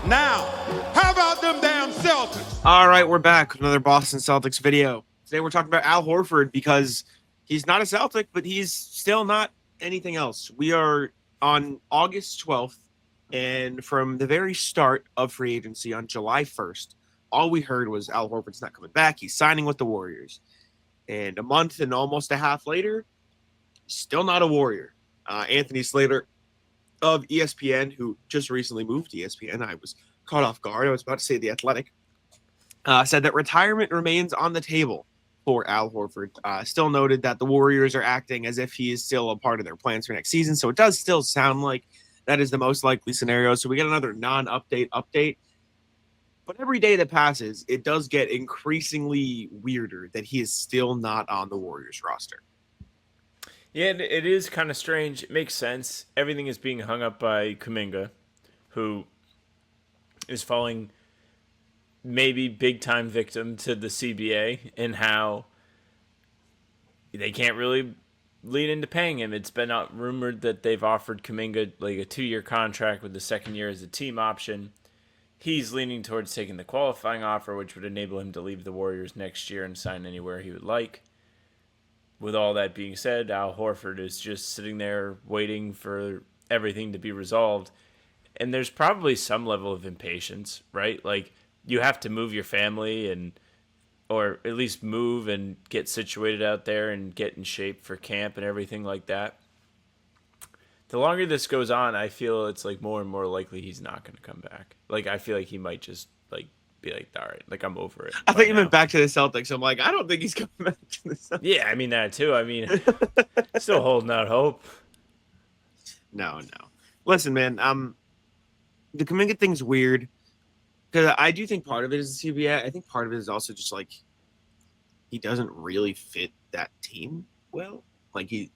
Now, how about them damn Celtics? All right, we're back with another Boston Celtics video. Today we're talking about Al Horford because he's not a Celtic, but he's still not anything else. We are on August 12th, and from the very start of free agency on July 1st, all we heard was Al Horford's not coming back. He's signing with the Warriors. And a month and almost a half later, still not a Warrior. Anthony Slater of ESPN, who just recently moved to ESPN, I was caught off guard. I was about to say The Athletic, said that retirement remains on the table for Al Horford. Still noted that the Warriors are acting as if he is still a part of their plans for next season. So it does still sound like that is the most likely scenario. So we get another non-update update. But every day that passes, it does get increasingly weirder that he is still not on the Warriors roster. Yeah, it is kind of strange. It makes sense. Everything is being hung up by Kuminga, who is falling maybe big time victim to the CBA and how they can't really lead into paying him. It's been rumored that they've offered Kuminga like a 2-year contract with the second year as a team option. He's leaning towards taking the qualifying offer, which would enable him to leave the Warriors next year and sign anywhere he would like. With all that being said, Al Horford is just sitting there waiting for everything to be resolved. And there's probably some level of impatience, right? Like, you have to move your family or at least move and get situated out there and get in shape for camp and everything like that. The longer this goes on, I feel it's like more and more likely he's not going to come back. Like, I feel like he might just like be like, all right, like I'm over it. I think he went back to the Celtics. I'm like, I don't think he's coming back to the Celtics. Yeah, I mean that too. I mean, still holding out hope. No. Listen, man. The Kuminga thing's weird because I do think part of it is the CBA. I think part of it is also just like he doesn't really fit that team well. Like he's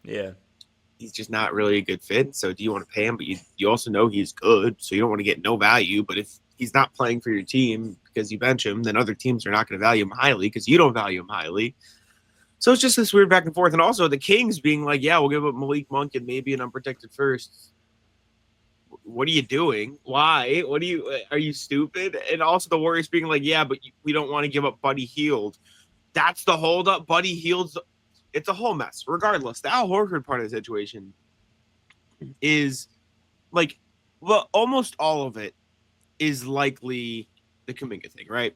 just not really a good fit. So do you want to pay him? But you also know he's good, so you don't want to get no value. But if he's not playing for your team because you bench him, then other teams are not going to value him highly because you don't value him highly. So it's just this weird back and forth. And also the Kings being like, yeah, we'll give up Malik Monk and maybe an unprotected first. What are you doing? Why? Are you stupid? And also the Warriors being like, yeah, but we don't want to give up Buddy Hield. That's the holdup. Buddy Hield's, it's a whole mess. Regardless, the Al Horford part of the situation is like, well, almost all of it is likely the Kuminga thing, right?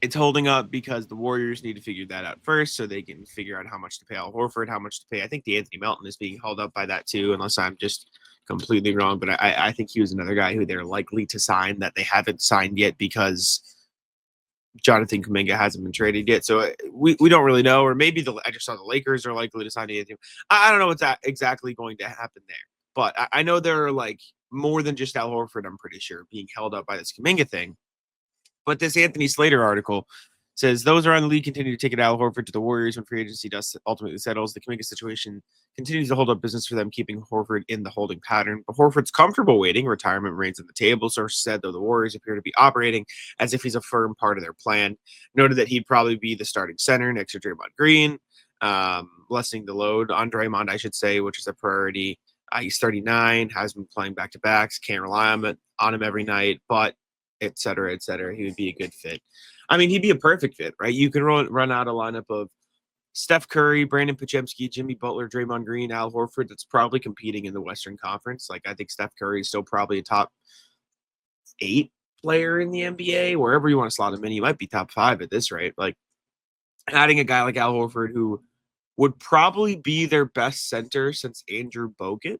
It's holding up because the Warriors need to figure that out first so they can figure out how much to pay Al Horford, how much to pay. I think the Anthony Melton is being held up by that too, unless I'm just completely wrong. But I think he was another guy who they're likely to sign that they haven't signed yet because Jonathan Kuminga hasn't been traded yet. So we don't really know. Or maybe I just saw the Lakers are likely to sign Anthony. I don't know what's exactly going to happen there. But I know there are like more than just Al Horford, I'm pretty sure, being held up by this Kuminga thing. But this Anthony Slater article says those around the league continue to take it Al Horford to the Warriors when free agency does ultimately settles. The Kuminga situation continues to hold up business for them, keeping Horford in the holding pattern. But Horford's comfortable waiting. Retirement remains on the table. Sources said, though the Warriors appear to be operating as if he's a firm part of their plan. Noted that he'd probably be the starting center next to Draymond Green, lessening the load on Draymond, I should say, which is a priority. He's 39, has been playing back-to-backs, can't rely on him every night, but et cetera, et cetera. He would be a good fit. I mean, he'd be a perfect fit, right? You can run out a lineup of Steph Curry, Brandon Podziemski, Jimmy Butler, Draymond Green, Al Horford that's probably competing in the Western Conference. Like, I think Steph Curry is still probably a top 8 player in the NBA. Wherever you want to slot him in, he might be top 5 at this rate. Like, adding a guy like Al Horford who would probably be their best center since Andrew Bogut.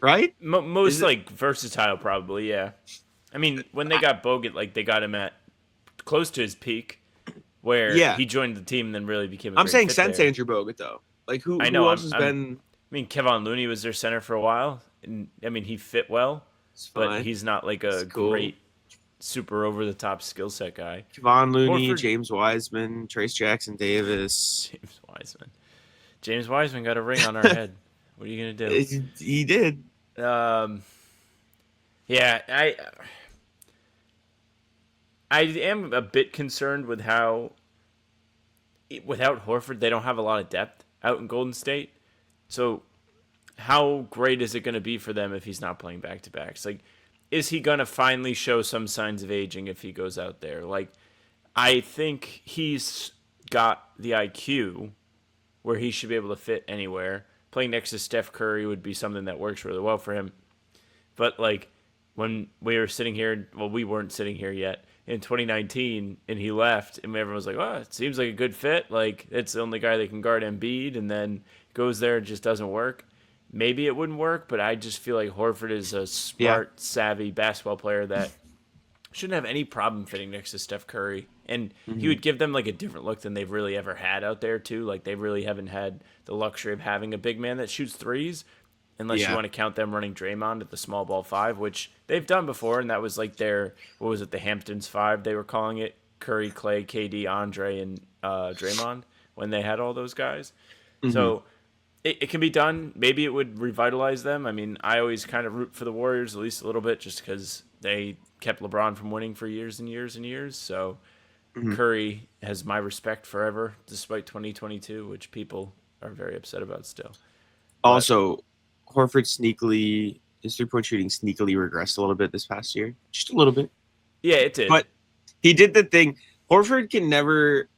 Right? Most like versatile, probably. Yeah. I mean, when they got Bogut, like they got him at close to his peak, where he joined the team and then really became. I'm saying since Andrew Bogut though. Like who else has been? I mean, Kevon Looney was their center for a while, and I mean he fit well, but he's not like a great, super over the top skill set guy. Kevon Looney, Horford, James Wiseman, Trace Jackson Davis. James Wiseman got a ring on our head. What are you gonna do? He did. Yeah, I am a bit concerned with how, without Horford, they don't have a lot of depth out in Golden State. So, how great is it going to be for them if he's not playing back-to-backs? Like, is he going to finally show some signs of aging if he goes out there? Like, I think he's got the IQ where he should be able to fit anywhere. Playing next to Steph Curry would be something that works really well for him. But, like, when we were sitting here, well, we weren't sitting here yet in 2019, and he left, and everyone was like, oh, it seems like a good fit. Like, it's the only guy that can guard Embiid, and then goes there and just doesn't work. Maybe it wouldn't work, but I just feel like Horford is a smart, savvy basketball player that shouldn't have any problem fitting next to Steph Curry. And he would give them like a different look than they've really ever had out there too. Like they really haven't had the luxury of having a big man that shoots threes, unless you want to count them running Draymond at the small ball five, which they've done before, and that was like their the Hamptons five they were calling it: Curry, Clay, KD, Andre, and Draymond when they had all those guys. So it can be done. Maybe it would revitalize them. I mean, I always kind of root for the Warriors at least a little bit, just because they kept LeBron from winning for years and years and years. So Curry has my respect forever, despite 2022, which people are very upset about still. Also, Horford his 3-point shooting sneakily regressed a little bit this past year. Just a little bit. Yeah, it did. But he did the thing. Horford can never...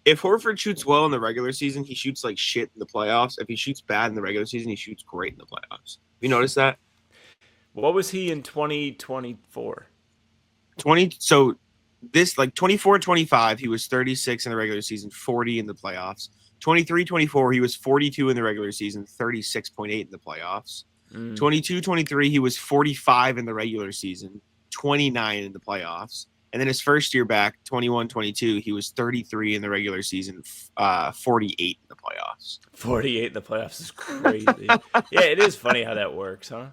If Horford shoots well in the regular season, he shoots like shit in the playoffs. If he shoots bad in the regular season, he shoots great in the playoffs. You notice that? What was he in 2024? So this like 24-25, he was 36 in the regular season, 40 in the playoffs. 23-24, he was 42 in the regular season, 36.8 in the playoffs. 22-23, he was 45 in the regular season, 29 in the playoffs. And then his first year back, 21-22, he was 33 in the regular season, 48 in the playoffs. 48 in the playoffs is crazy. Yeah, it is funny how that works, huh?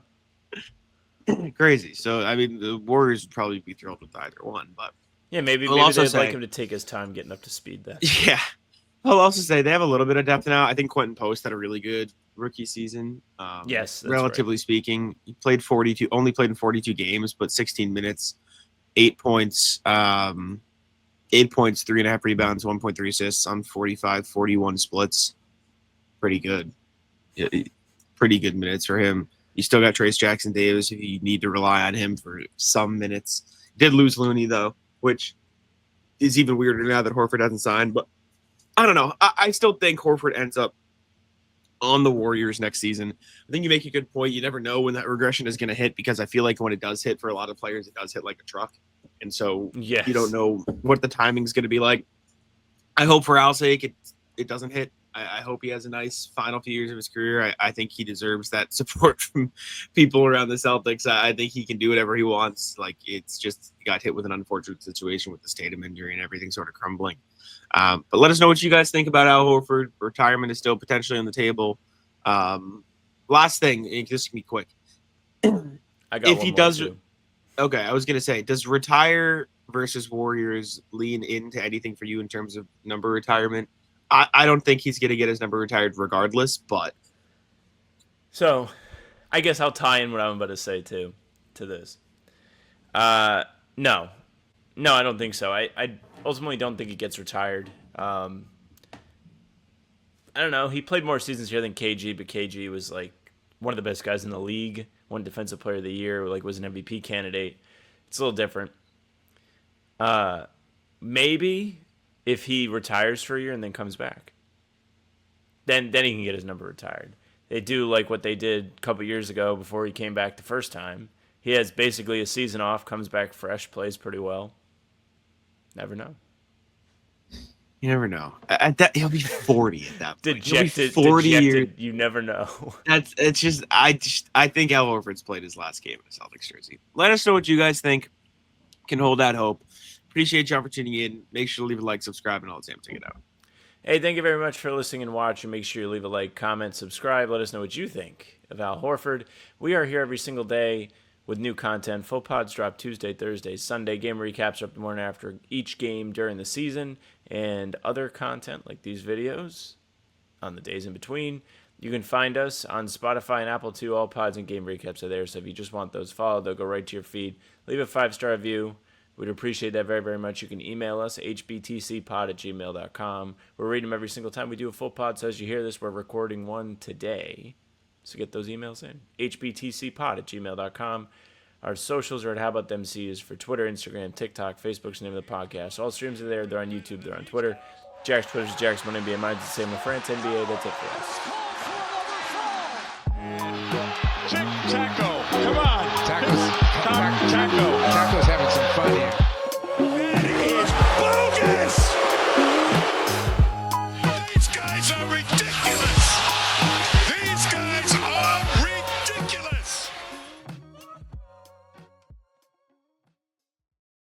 Crazy. So, I mean, the Warriors would probably be thrilled with either one. But yeah, maybe they'd like him to take his time getting up to speed then. Yeah. I'll also say they have a little bit of depth now. I think Quentin Post had a really good rookie season. Yes, that's relatively speaking. He only played in 42 games, but 16 minutes. 8 points, 3.5 rebounds, 1.3 assists on 41 splits. Pretty good. Yeah, pretty good minutes for him. You still got Trace Jackson Davis if you need to rely on him for some minutes. Did lose Looney, though, which is even weirder now that Horford hasn't signed. But I don't know. I still think Horford ends up on the Warriors next season. I think you make a good point. You never know when that regression is going to hit, because I feel like when it does hit for a lot of players, it does hit like a truck. And so you don't know what the timing is going to be like. I hope for Al's sake it doesn't hit. I hope he has a nice final few years of his career. I think he deserves that support from people around the Celtics. I think he can do whatever he wants. Like, it's just he got hit with an unfortunate situation with the Tatum injury and everything sort of crumbling. But let us know what you guys think about Al Horford. Retirement is still potentially on the table. Last thing, this can be quick. If he does, okay, I was gonna say, does retire versus Warriors lean into anything for you in terms of number retirement? I don't think he's gonna get his number retired regardless, but so I guess I'll tie in what I'm about to say to this. No, I don't think so. I ultimately don't think he gets retired. I don't know. He played more seasons here than KG, but KG was like one of the best guys in the league. Won Defensive Player of the Year, like was an MVP candidate. It's a little different. Maybe if he retires for a year and then comes back, then he can get his number retired. They do like what they did a couple years ago before he came back the first time. He has basically a season off, comes back fresh, plays pretty well. Never know. You never know. At that, he'll be 40 at that point. Dejected, 40 years. You never know. I think Al Horford's played his last game in a Celtics jersey. Let us know what you guys think. Can hold that hope. Appreciate y'all for tuning in. Make sure to leave a like, subscribe, and all the damn take it out. Hey, thank you very much for listening and watching. Make sure you leave a like, comment, subscribe. Let us know what you think of Al Horford. We are here every single day with new content. Full pods drop Tuesday, Thursday, Sunday. Game recaps are up the morning after each game during the season, and other content like these videos on the days in between. You can find us on Spotify and Apple too. All pods and game recaps are there, so if you just want those followed, they'll go right to your feed. Leave a 5-star review. We'd appreciate that very, very much. You can email us, hbtcpod@gmail.com. We're reading them every single time we do a full pod, so as you hear this, we're recording one today. So get those emails in, hbtcpod@gmail.com. Our socials are at How About Them C's for Twitter, Instagram, TikTok, Facebook's the name of the podcast. All streams are there. They're on YouTube. They're on Twitter. Jack's Twitter's Jack's1NBA. Mine's the same with France NBA. That's it for us. Taco, come on. Taco's having some fun here.